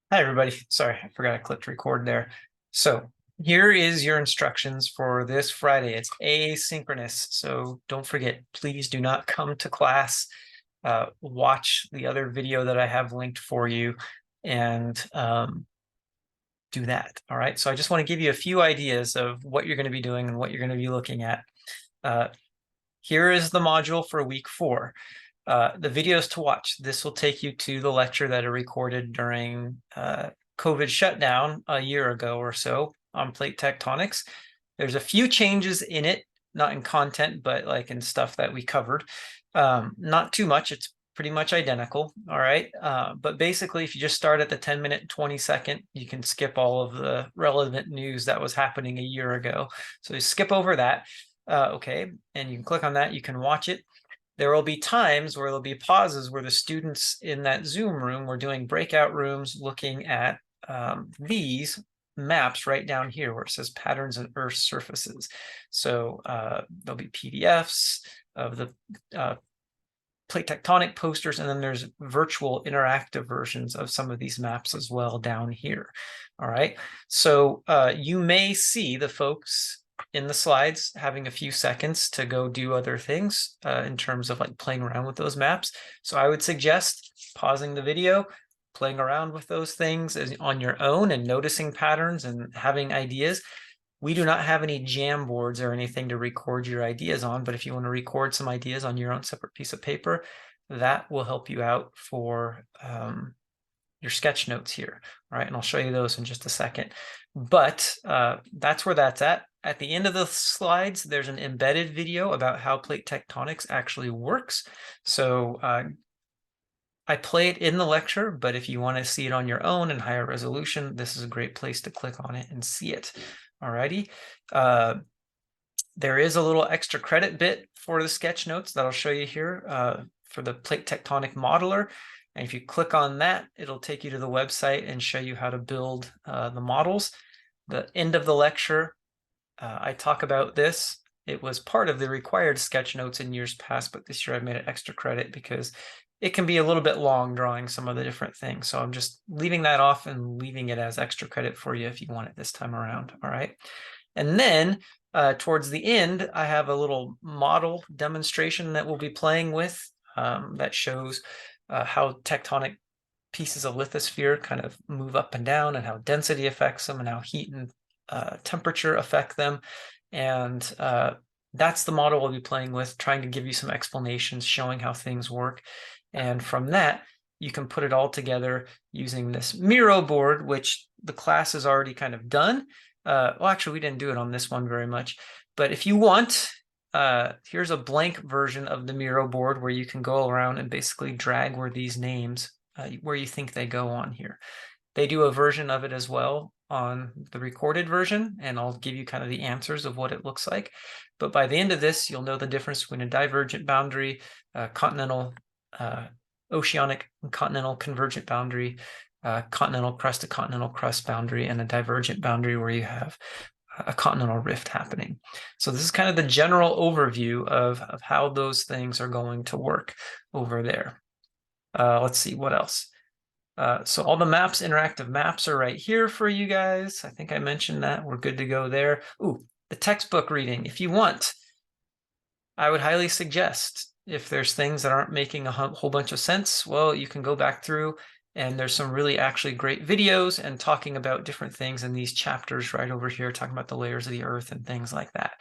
Hi, everybody. Sorry, I forgot I clicked record there. So here is your instructions for this Friday. It's asynchronous. So don't forget, please do not come to class. Watch the other video that I have linked for you and do that. All right. So I just want to give you a few ideas of what you're going to be doing and what you're going to be looking at. Uh, Here is the module for week 4. The videos to watch. This will take you to the lecture that I recorded during COVID shutdown a year ago or so on plate tectonics. There's a few changes in it, not in content, but like in stuff that we covered. Not too much. It's pretty much identical. All right. But basically, if you just start at the 10-minute, 20-second, you can skip all of the relevant news that was happening a year ago. So you skip over that. Okay. And you can click on that. You can watch it. There will be times where there'll be pauses where the students in that Zoom room were doing breakout rooms looking at these maps right down here where it says patterns and Earth surfaces. So there'll be PDFs of the plate tectonic posters, and then there's virtual interactive versions of some of these maps as well down here. All right, so you may see the folks in the slides having a few seconds to go do other things in terms of like playing around with those maps. So I would suggest pausing the video, playing around with those things on your own and noticing patterns and having ideas. We do not have any Jamboards or anything to record your ideas on, but if you want to record some ideas on your own separate piece of paper, that will help you out for your sketch notes here. All right, and I'll show you those in just a second. But that's where that's at. At the end of the slides, there's an embedded video about how plate tectonics actually works. So I play it in the lecture, but if you want to see it on your own in higher resolution, this is a great place to click on it and see it. Alrighty. There is a little extra credit bit for the sketch notes that I'll show you here for the plate tectonic modeler. And if you click on that, it'll take you to the website and show you how to build the models. The end of the lecture, I talk about this. It was part of the required sketch notes in years past, but this year I made it extra credit because it can be a little bit long drawing some of the different things. So I'm just leaving that off and leaving it as extra credit for you if you want it this time around. All right. And then towards the end, I have a little model demonstration that we'll be playing with that shows how tectonic pieces of lithosphere kind of move up and down and how density affects them and how heat and temperature affect them. And that's the model we'll be playing with, trying to give you some explanations, showing how things work. And from that, you can put it all together using this Miro board, which the class is already kind of done. Well, actually, we didn't do it on this one very much. But if you want, here's a blank version of the Miro board where you can go around and basically drag where these names, where you think they go on here. They do a version of it as well on the recorded version, and I'll give you kind of the answers of what it looks like. But by the end of this, you'll know the difference between a divergent boundary, continental, oceanic and continental convergent boundary, continental crust to continental crust boundary, and a divergent boundary where you have a continental rift happening. So this is kind of the general overview of how those things are going to work over there. Let's see, what else? So all the maps, interactive maps are right here for you guys. I think I mentioned that. We're good to go there. Ooh, the textbook reading. If you want, I would highly suggest if there's things that aren't making a whole bunch of sense, well, you can go back through and there's some really actually great videos and talking about different things in these chapters right over here, talking about the layers of the earth and things like that.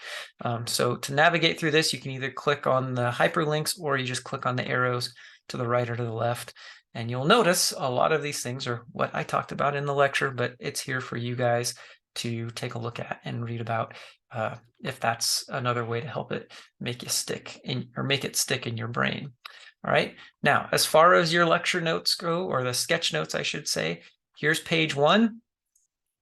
So to navigate through this, you can either click on the hyperlinks or you just click on the arrows to the right or to the left. And you'll notice a lot of these things are what I talked about in the lecture, but it's here for you guys to take a look at and read about if that's another way to help it make you stick in or make it stick in your brain. All right. Now, as far as your lecture notes go, or the sketch notes, I should say, here's page 1.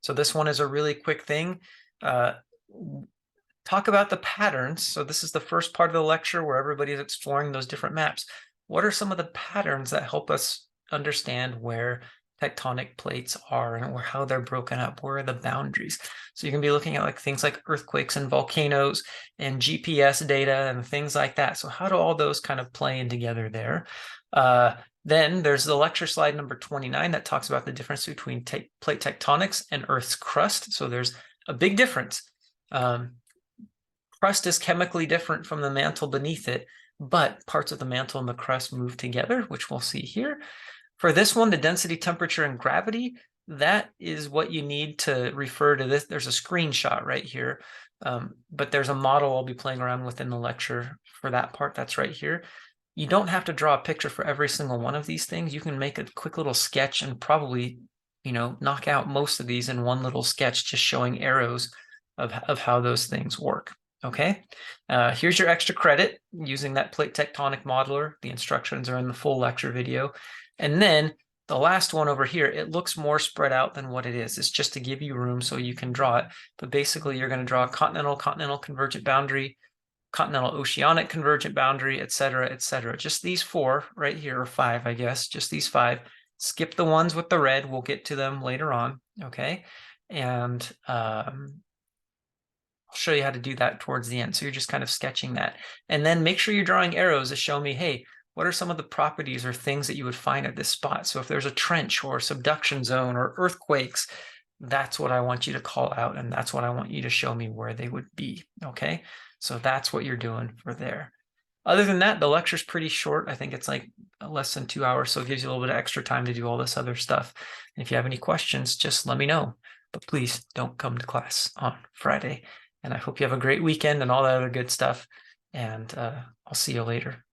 So this one is a really quick thing. Talk about the patterns. So this is the first part of the lecture where everybody is exploring those different maps. What are some of the patterns that help us understand where tectonic plates are and how they're broken up, where are the boundaries. So you can be looking at like things like earthquakes and volcanoes and GPS data and things like that. So how do all those kind of play in together there? Then there's the lecture slide number 29 that talks about the difference between plate tectonics and Earth's crust. So there's a big difference. Crust is chemically different from the mantle beneath it, but parts of the mantle and the crust move together, which we'll see here. For this one, the density, temperature, and gravity, that is what you need to refer to this. There's a screenshot right here, but there's a model I'll be playing around with in the lecture for that part. That's right here. You don't have to draw a picture for every single one of these things. You can make a quick little sketch and probably, knock out most of these in one little sketch, just showing arrows of how those things work. Okay, here's your extra credit using that plate tectonic modeler. The instructions are in the full lecture video. And then the last one over here, it looks more spread out than what it is. It's just to give you room so you can draw it. But basically, you're going to draw a continental convergent boundary, continental oceanic convergent boundary, et cetera, et cetera. Just these four right here, or five, I guess, just these five. Skip the ones with the red. We'll get to them later on, okay? And I'll show you how to do that towards the end. So you're just kind of sketching that. And then make sure you're drawing arrows to show me, hey, what are some of the properties or things that you would find at this spot? So if there's a trench or a subduction zone or earthquakes, that's what I want you to call out. And that's what I want you to show me where they would be, okay? So that's what you're doing for there. Other than that, the lecture's pretty short. I think it's like less than 2 hours. So it gives you a little bit of extra time to do all this other stuff. And if you have any questions, just let me know. But please don't come to class on Friday. And I hope you have a great weekend and all that other good stuff. And I'll see you later.